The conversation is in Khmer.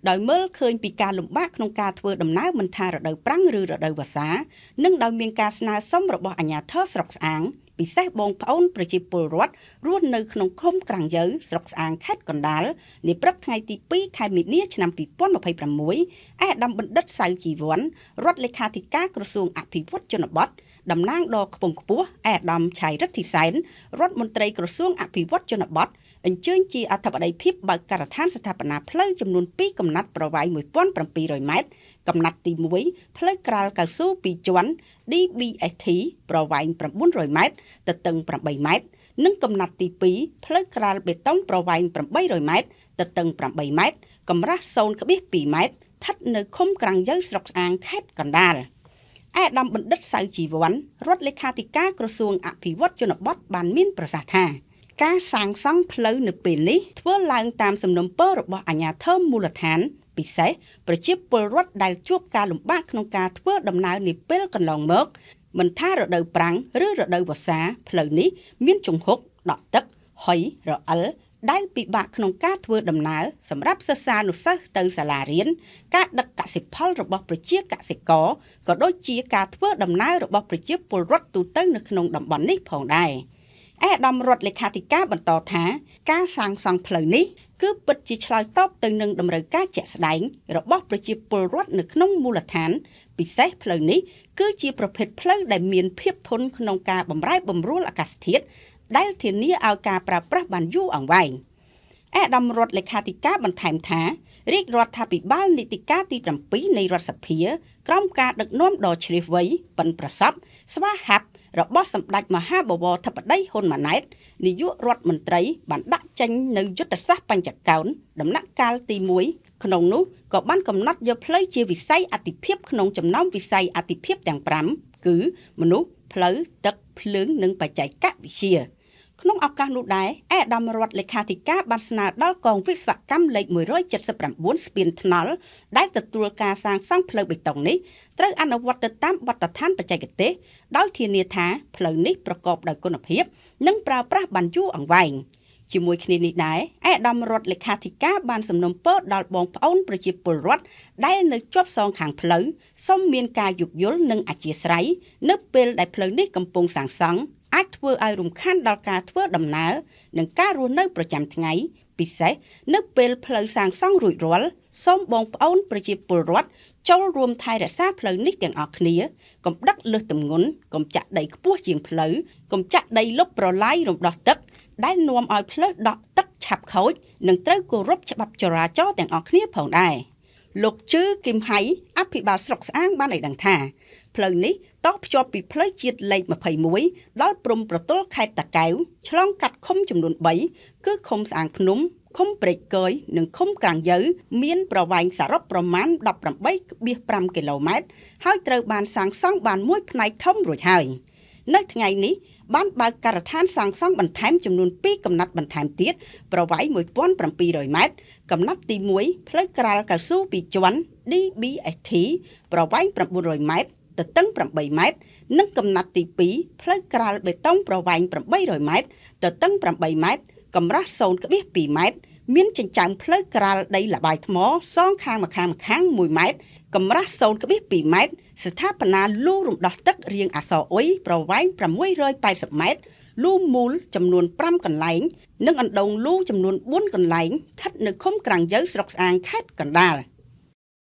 ដោយមើលឃើញពីការលំបាកក្នុងការធ្វើដំណើរមិនថារដូវប្រាំងឬរដូវវស្សានិងដោយមានការស្នើសុំរបស់អាជ្ញាធរស្រុកស្អាងពិសេសបងប្អូនប្រជាពលរដ្ឋរស់នៅក្នុងឃុំក្រាំងយើស្រុកស្អាងខេត្តកណ្ដាលនាព្រឹកថ្ងៃទី2ខែមីនាឆ្នាំ2026ឯអាដាមបណ្ឌិតសៅជីវ័នរដ្ឋលេខាធិការក្រសួងអភិវឌ្ឍជនបទតំណាងដ៏ខ្ពង់ខ្ពស់អាដាមឆៃរិទ្ធិសែនរដ្ឋមន្ត្រីក្រសួងអភិវឌ្ឍជនបទអញ្ជើញជាអធិបតីភាពបើកការដ្ឋានស្ថាបនាផ្លូវចំនួន2កំណាត់ប្រវែង 1700 ម៉ែត្រកំណាត់ទី1ផ្លូវក្រាលកៅស៊ូ2ជាន់ DBST ប្រវែង900 ម៉ែត្រទទឹង8ម៉ែត្រនិងកំណាត់ទី2ផ្លូវក្រាលបេតុងប្រវែង800ម៉ែត្រទទឹង8ម៉ែត្រកម្រាស់ 0.2 ម៉ែត្រស្ថិតនៅឃុំក្រាំងយើស្រុកស្អាងខេត្តកណ្ដាលអាដាមបណ្ឌិតសៅជីវ័នរដ្ឋលេខាធិការក្រសួងអភិវឌ្ឍជនបទបានមានប្រសាសន៍ថាការសាងសង់ផ្លូវនៅពេលនេះធ្វើឡើងតាមសំណុំពររបស់អាជ្ញាធរមូលដ្ឋានពិសេសប្រជាពលរដ្ឋដែលជួបការលំបាកក្នុងការធ្វើដំណើរនាពេលកន្លងមកមិនថារដូវប្រាំងឬរដូវវស្សាផ្លូវនេះមានជង្ហុកដក់ទឹកហុយរអិលដែលពិបាកក្នុងការធ្វើដំណើរសម្រាប់សិស្សានុសិស្សទៅសាលារៀនការដឹកកសិផលរបស់ប្រជាកសិករក៏ដូចជាការធ្វើដំណើររបស់ប្រជាពលរដ្ឋទូទៅនៅក្នុងតំបន់នេះផងដែរអាដាមរដ្ឋលេខាធិការបន្តថាការសាងសង់ផ្លូវនេះគឺពិតជាឆ្លើយតបទៅនឹងតម្រូវការជាក់ស្ដែងរបស់ប្រជាពលរដ្ឋនៅក្នុងមូលដ្ឋានពិសេសផ្លូវនេះគឺជាប្រភេទផ្លូវដែលមានភាពធន់ក្នុងការបម្រែបម្រួលអាកាសធាតុដែលធានាឲ្យការប្រើប្រាស់បានយូរអង្វែងអាដាមរដ្ឋលេខាធិការបន្ថែមថារាជរដ្ឋាភិបាលនីតិកាលទី7នៃរដ្ឋសភាក្រោមការដឹកនាំដ៏ជ្រាបវៃប៉ិនប្រសប់ស្វាហាប់របស់សម្ដេចមហាបវរធិបតីហ៊ុនម៉ាណែតនាយករដ្ឋមន្ត្រីបានដាក់ចេញនៅយុទ្ធសាស្ត្របញ្ចកោណដំណាក់កាលទី1ក្នុងនោះក៏បានកំណត់យកផ្លូវជាវិស័យអាទិភាពក្នុងចំណោមវិស័យអាទិភាពទាំង5គឺមនុស្សផ្លូវទឹកភ្លើងនិងបច្ចេកវិទ្យាក្នុងឱកាសនោះដែរអាដាមរដ្ឋលេខាធិការបានស្នើដល់កងវិស្វកម្មលេខ179ស្ពានថ្នល់ដែលទទួលការសាងសង់ផ្លូវបេតុងនេះត្រូវអនុវត្តទៅតាមបទដ្ឋានបច្ចេកទេសដោយធានាថាផ្លូវនេះប្រកបដោយគុណភាពនិងប្រើប្រាស់បានយូរអង្វែងជាមួយគ្នានេះដែរអាដាមរដ្ឋលេខាធិការបានសំណូមពរដល់បងប្អូនប្រជាពលរដ្ឋដែលនៅជាប់សងខាងផ្លូវសូមមានការយោគយល់និងអធ្យាស្រ័យនៅពេលដែលផ្លូវនេះកំពុងសាងសង់អាចធ្វើឲ្យរំខានដល់ការធ្វើដំណើរនិងការរស់នៅប្រចាំថ្ងៃពិសេសនៅពេលផ្លូវសាងសង់រួចរាល់សូមបងប្អូនប្រជាពលរដ្ឋចូលរួមថែរក្សាផ្លូវនេះទាំងអស់គ្នាកុំដឹកលើសទម្ងន់កុំចាក់ដីខ្ពស់ជាងផ្លូវកុំចាក់ដីលុបប្រឡាយរំដោះទឹកដែលនាំឲ្យផ្លូវដក់ទឹកឆាប់ខូចនិងត្រូវគោរពច្បាប់ចរាចរណ៍ទាំងអស់គ្នាផងដែរលោកជឺគឹមហៃអភិបាលស្រុកស្អាងបានឲ្យដឹងថាផ្លូវនេះតភ្ជាប់ពីផ្លូវជាតិលេខ21ដល់ព្រំប្រទល់ខេត្តតាកែវឆ្លងកាត់ឃុំចំនួន3គឺឃុំស្អាងភ្នំឃុំព្រែកកយនិងឃុំក្រាំងយើមានប្រវែងសរុបប្រមាណ 18.5 គីឡូម៉ែត្រហើយត្រូវបានសាងសង់បានមួយផ្នែកធំរួចហើយនៅថ្ងៃនេះបានបើកការដ្ឋានសាងសង់បន្ថែមចំនួន2កំណាត់បន្ថែមទៀតប្រវែង 1700 ម៉ែត្រកំណាត់ទី1ផ្លូវក្រាលកៅស៊ូ2ជាន់ DBST ប្រវែង900ម៉ែត្រទទឹង8ម៉ែត្រនិងកំណាត់ទី2ផ្លូវក្រាលបេតុងប្រវែង800ម៉ែត្រទទឹង8ម៉ែត្រកម្រាស់ 0.2 ម៉ែត្រមានចិញ្ចើមផ្លូវក្រាលដីល្បាយថ្មសងខាងម្ខាង1ម៉ែត្រកម្រាស់ 0.2 ម៉ែត្រស្ថាបនាលូរំដោះទឹករាងអក្សរអុយប្រវែង680ម៉ែត្រលូមូលចំនួន5កន្លែងនិងអណ្ដូងលូចំនួន4កន្លែងស្ថិតនៅឃុំក្រាំងយើស្រុកស្អាងខេត្តកណ្ដាល